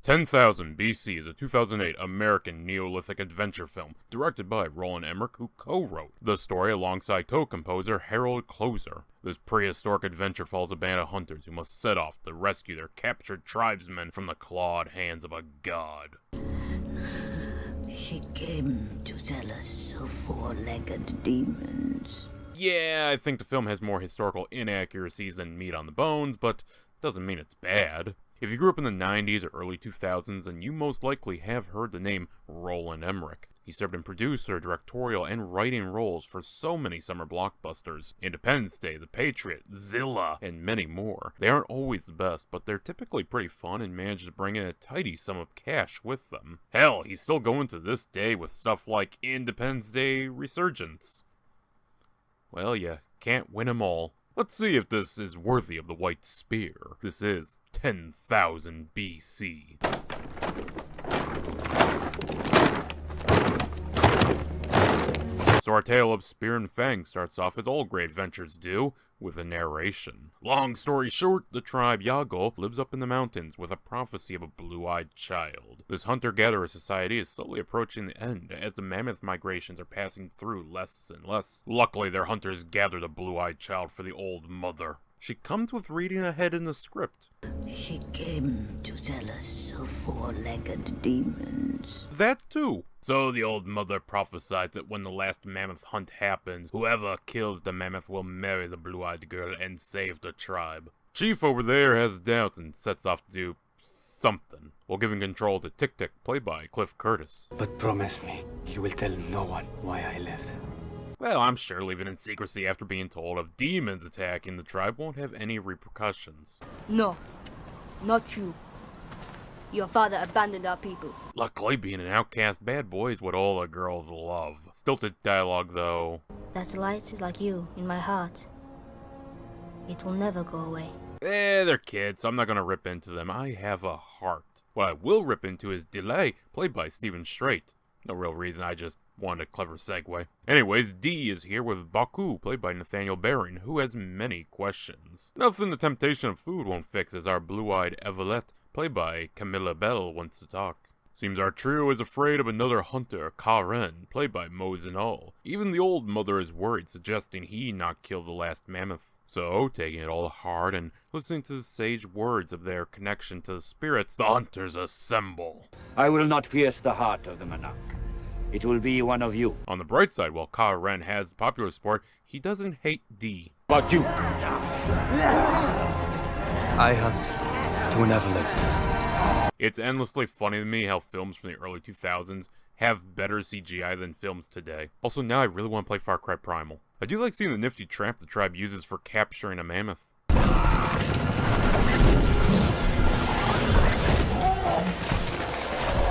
10,000 BC is a 2008 American Neolithic adventure film directed by Roland Emmerich, who co-wrote the story alongside co-composer Harold Closer. This prehistoric adventure follows a band of hunters who must set off to rescue their captured tribesmen from the clawed hands of a god. She came to tell us of four-legged demons. Yeah, I think the film has more historical inaccuracies than meat on the bones, but doesn't mean it's bad. If you grew up in the 90s or early 2000s, then you most likely have heard the name Roland Emmerich. He served in producer, directorial, and writing roles for so many summer blockbusters: Independence Day, The Patriot, Zilla, and many more. They aren't always the best, but they're typically pretty fun and manage to bring in a tidy sum of cash with them. Hell, he's still going to this day with stuff like Independence Day Resurgence. Well, you can't win 'em all. Let's see if this is worthy of the White Spear. This is 10,000 BC. So our tale of Spear and Fang starts off as all great adventures do, with a narration. Long story short, the tribe Yago lives up in the mountains with a prophecy of a blue-eyed child. This hunter-gatherer society is slowly approaching the end as the mammoth migrations are passing through less and less. Luckily, their hunters gather the blue-eyed child for the old mother. She comes with reading ahead in the script. She came to tell us of four-legged demons. That too. So the old mother prophesies that when the last mammoth hunt happens, whoever kills the mammoth will marry the blue-eyed girl and save the tribe. Chief over there has doubts and sets off to do something, while giving control to Tick-Tick, played by Cliff Curtis. But promise me, you will tell no one why I left. Well, I'm sure leaving in secrecy after being told of demons attacking the tribe won't have any repercussions. No, not you. Your father abandoned our people. Luckily, being an outcast bad boy is what all the girls love. Stilted dialogue, though. That light is like you in my heart. It will never go away. They're kids, so I'm not gonna rip into them. I have a heart. What I will rip into is Delay, played by Stephen Strait. No real reason, I just wanted a clever segue. Anyways, D is here with Baku, played by Nathaniel Baring, who has many questions. Nothing the temptation of food won't fix, as our blue-eyed Evelette, played by Camilla Bell, wants to talk. Seems our trio is afraid of another hunter, Karen, played by Mo Zinal. Even the old mother is worried, suggesting he not kill the last mammoth. So, taking it all to heart and listening to the sage words of their connection to the spirits, the hunters assemble. I will not pierce the heart of the monarch. It will be one of you. On the bright side, while Karen has the popular support, he doesn't hate D. But you. I hunt to an Evelyn. It's endlessly funny to me how films from the early 2000s have better CGI than films today. Also, now I really want to play Far Cry Primal. I do like seeing the nifty trap the tribe uses for capturing a mammoth.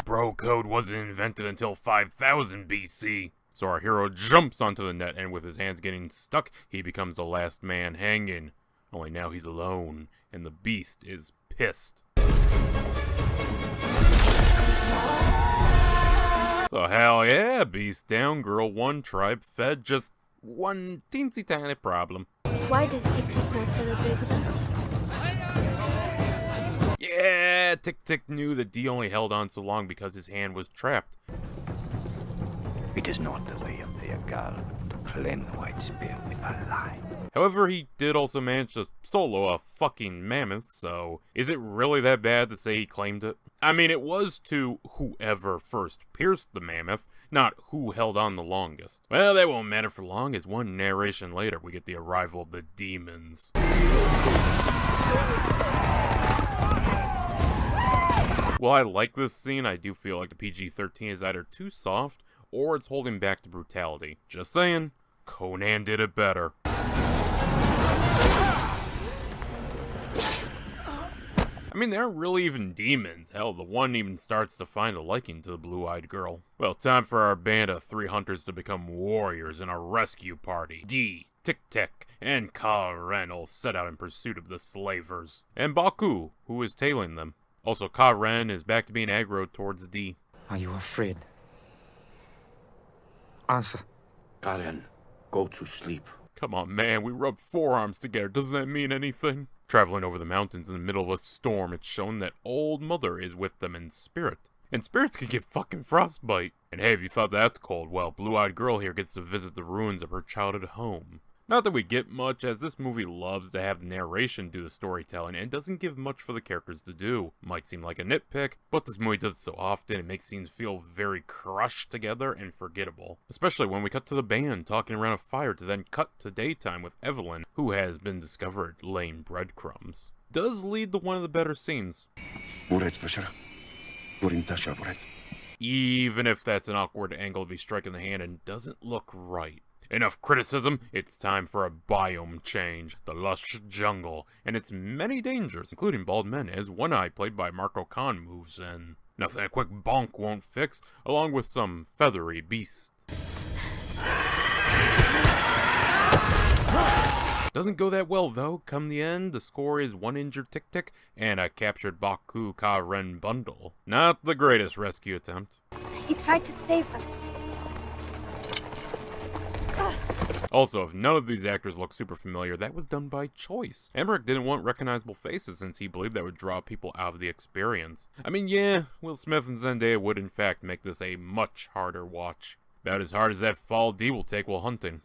Bro code wasn't invented until 5000 BC. So our hero jumps onto the net, and with his hands getting stuck, he becomes the last man hanging. Only now he's alone, and the beast is pissed. So hell yeah, beast down, girl won, tribe fed, just one teensy tiny problem. Why does Tick-Tick not celebrate with us? Yeah, Tick-Tick knew that D only held on so long because his hand was trapped. It is not the way of the Akal to claim the White Spear with a lie. However, he did also manage to solo a fucking mammoth, so is it really that bad to say he claimed it? I mean, it was to whoever first pierced the mammoth, not who held on the longest. Well, that won't matter for long, as one narration later we get the arrival of the demons. While I like this scene, I do feel like the PG-13 is either too soft, or it's holding back the brutality. Just saying, Conan did it better. I mean, they aren't really even demons. Hell, the one even starts to find a liking to the blue-eyed girl. Well, time for our band of 3 hunters to become warriors in a rescue party. D, Tick-Tick, and Karen all set out in pursuit of the slavers. And Baku, who is tailing them. Also, Karen is back to being aggro towards D. Are you afraid? Answer. Karen, go to sleep. Come on, man, we rubbed forearms together. Doesn't that mean anything? Traveling over the mountains in the middle of a storm, it's shown that Old Mother is with them in spirit. And spirits can get fucking frostbite. And hey, if you thought that's cold, well, Blue-Eyed Girl here gets to visit the ruins of her childhood home. Not that we get much, as this movie loves to have the narration do the storytelling and doesn't give much for the characters to do. Might seem like a nitpick, but this movie does it so often it makes scenes feel very crushed together and forgettable. Especially when we cut to the band talking around a fire to then cut to daytime with Evelyn, who has been discovered laying breadcrumbs. Does lead to one of the better scenes. Even if that's an awkward angle to be striking the hand and doesn't look right. Enough criticism, it's time for a biome change, the lush jungle, and its many dangers, including bald men, as One Eye, played by Marco Khan, moves in. Nothing a quick bonk won't fix, along with some feathery beast. Doesn't go that well though. Come the end, the score is one injured Tik-Tik and a captured Baku Ka-Ren bundle. Not the greatest rescue attempt. He tried to save us. Also, if none of these actors look super familiar, that was done by choice. Emmerich didn't want recognizable faces since he believed that would draw people out of the experience. I mean, yeah, Will Smith and Zendaya would in fact make this a much harder watch. About as hard as that fall D will take while hunting.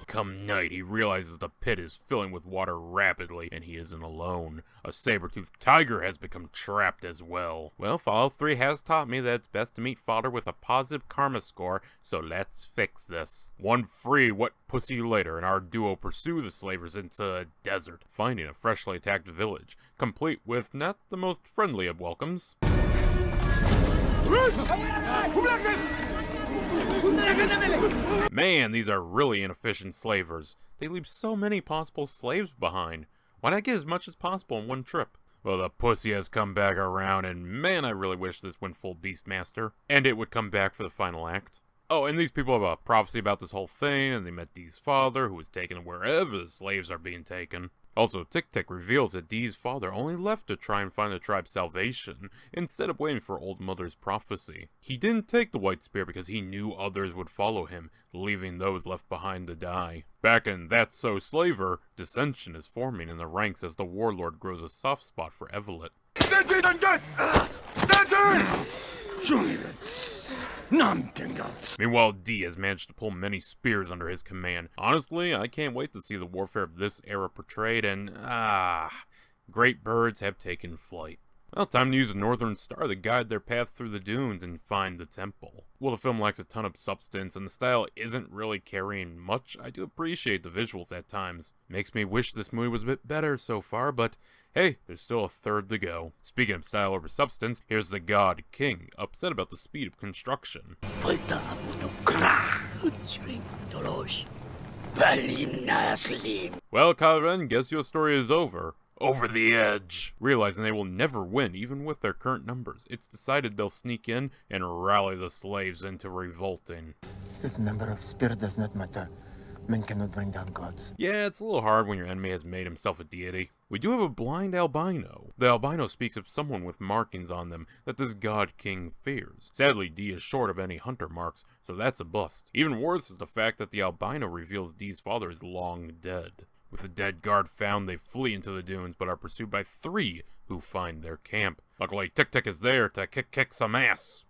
Come night, he realizes the pit is filling with water rapidly, and he isn't alone. A saber-toothed tiger has become trapped as well. Well, Fallout 3 has taught me that it's best to meet fodder with a positive karma score, so let's fix this. One free wet pussy later, and our duo pursue the slavers into a desert, finding a freshly attacked village, complete with not the most friendly of welcomes. Man, these are really inefficient slavers. They leave so many possible slaves behind. Why not get as much as possible in one trip? Well, the pussy has come back around, and man, I really wish this went full Beastmaster. And it would come back for the final act. Oh, and these people have a prophecy about this whole thing, and they met Dee's father, who was taken wherever the slaves are being taken. Also, Tik-Tik reveals that Dee's father only left to try and find the tribe's salvation, instead of waiting for Old Mother's prophecy. He didn't take the White Spear because he knew others would follow him, leaving those left behind to die. Back in That's So Slaver, dissension is forming in the ranks as the warlord grows a soft spot for Evelyn. Meanwhile, D has managed to pull many spears under his command. Honestly, I can't wait to see the warfare of this era portrayed, and great birds have taken flight. Well, time to use a northern star to guide their path through the dunes and find the temple. While the film lacks a ton of substance and the style isn't really carrying much, I do appreciate the visuals at times. Makes me wish this movie was a bit better so far, but hey, there's still a third to go. Speaking of style over substance, here's the God King, upset about the speed of construction. Well, Ka-Ren, guess your story is over. Over the edge. Realizing they will never win, even with their current numbers, it's decided they'll sneak in and rally the slaves into revolting. This number of spirit does not matter. Men cannot bring down gods. Yeah, it's a little hard when your enemy has made himself a deity. We do have a blind albino. The albino speaks of someone with markings on them that this God King fears. Sadly, D is short of any hunter marks, so that's a bust. Even worse is the fact that the albino reveals D's father is long dead. With the dead guard found, they flee into the dunes, but are pursued by 3 who find their camp. Luckily, Tik-Tik is there to kick some ass.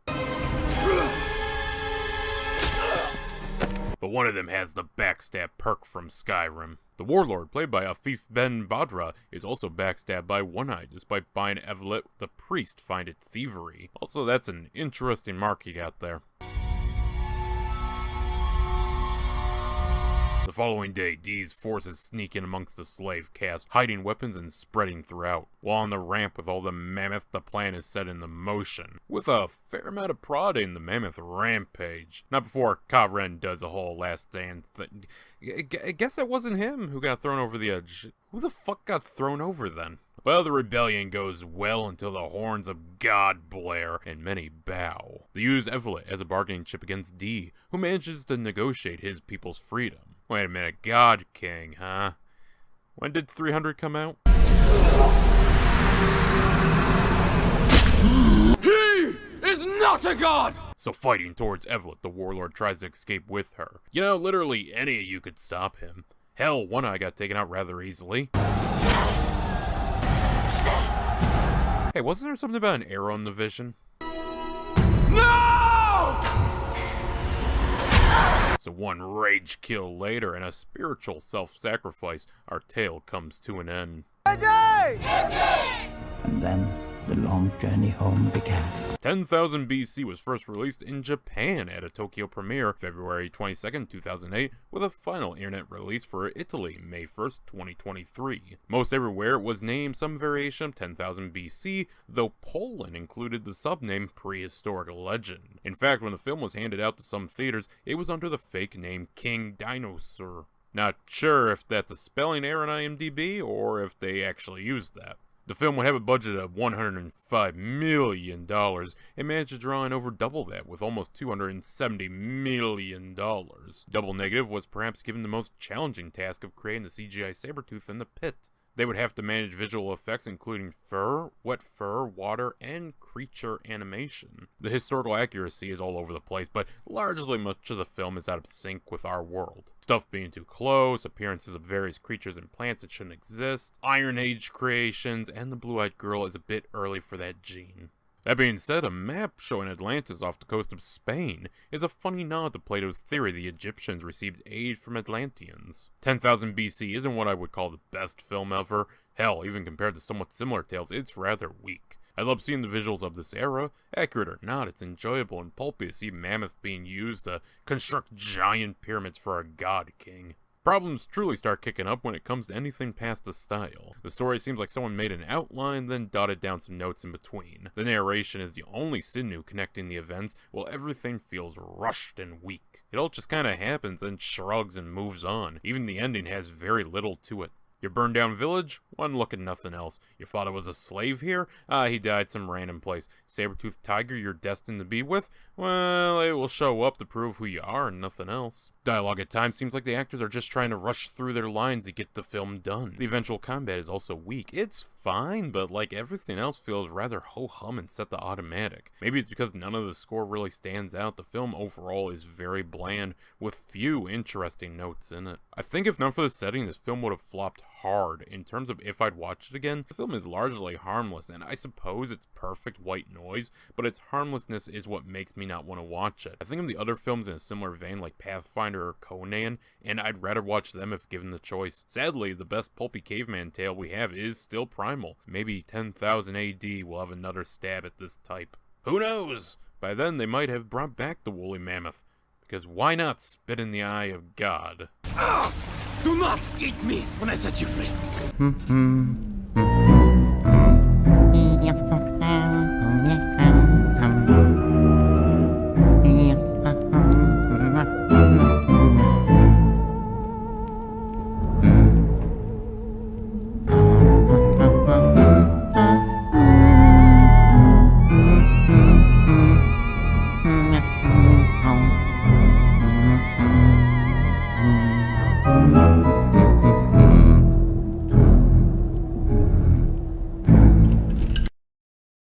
But one of them has the backstab perk from Skyrim. The warlord, played by Afif Ben Badra, is also backstabbed by One Eye, despite buying Evelyn, the priest, find it thievery. Also, that's an interesting mark he got there. The following day, D's forces sneak in amongst the slave caste, hiding weapons and spreading throughout. While on the ramp with all the mammoth, the plan is set into motion, with a fair amount of prodding the mammoth rampage. Not before Ka-Ren does a whole last stand thing. I guess it wasn't him who got thrown over the edge. Who the fuck got thrown over then? Well, the rebellion goes well until the horns of God blare and many bow. They use Evelyn as a bargaining chip against D, who manages to negotiate his people's freedom. Wait a minute, God King, huh? When did 300 come out? He is not a god! So fighting towards Evelyn, the warlord tries to escape with her. You know, literally any of you could stop him. Hell, one eye got taken out rather easily. Hey, wasn't there something about an arrow in the vision? No! So one rage kill later and a spiritual self-sacrifice, our tale comes to an end. And then the long journey home began. 10,000 BC was first released in Japan at a Tokyo premiere February 22nd, 2008, with a final internet release for Italy May 1st, 2023. Most everywhere it was named some variation of 10,000 BC, though Poland included the subname Prehistoric Legend. In fact, when the film was handed out to some theaters, it was under the fake name King Dinosaur. Not sure if that's a spelling error on IMDb, or if they actually used that. The film would have a budget of $105 million, and managed to draw in over double that, with almost $270 million. Double Negative was perhaps given the most challenging task of creating the CGI Sabretooth in the pit. They would have to manage visual effects including fur, wet fur, water, and creature animation. The historical accuracy is all over the place, but largely much of the film is out of sync with our world. Stuff being too close, appearances of various creatures and plants that shouldn't exist, Iron Age creations, and the blue-eyed girl is a bit early for that gene. That being said, a map showing Atlantis off the coast of Spain is a funny nod to Plato's theory the Egyptians received aid from Atlanteans. 10,000 BC isn't what I would call the best film ever. Hell, even compared to somewhat similar tales, it's rather weak. I love seeing the visuals of this era. Accurate or not, it's enjoyable and pulpy to see mammoths being used to construct giant pyramids for a god king. Problems truly start kicking up when it comes to anything past the style. The story seems like someone made an outline, then dotted down some notes in between. The narration is the only sinew connecting the events, while everything feels rushed and weak. It all just kinda happens and shrugs and moves on. Even the ending has very little to it. Your burned down village? One look at nothing else. Your father was a slave here? He died some random place. Saber-toothed tiger you're destined to be with? Well, it will show up to prove who you are and nothing else. Dialogue at times seems like the actors are just trying to rush through their lines to get the film done. The eventual combat is also weak. It's fine, but like everything else feels rather ho-hum and set to automatic. Maybe it's because none of the score really stands out. The film overall is very bland, with few interesting notes in it. I think if not for the setting, this film would have flopped hard. In terms of if I'd watch it again, the film is largely harmless, and I suppose it's perfect white noise, but its harmlessness is what makes me not want to watch it. I think of the other films in a similar vein like Pathfinder or Conan, and I'd rather watch them if given the choice. Sadly, the best pulpy caveman tale we have is still Primal. Maybe 10,000 AD will have another stab at this type. Who knows? By then they might have brought back the woolly mammoth. Because why not spit in the eye of God? Do not eat me when I set you free.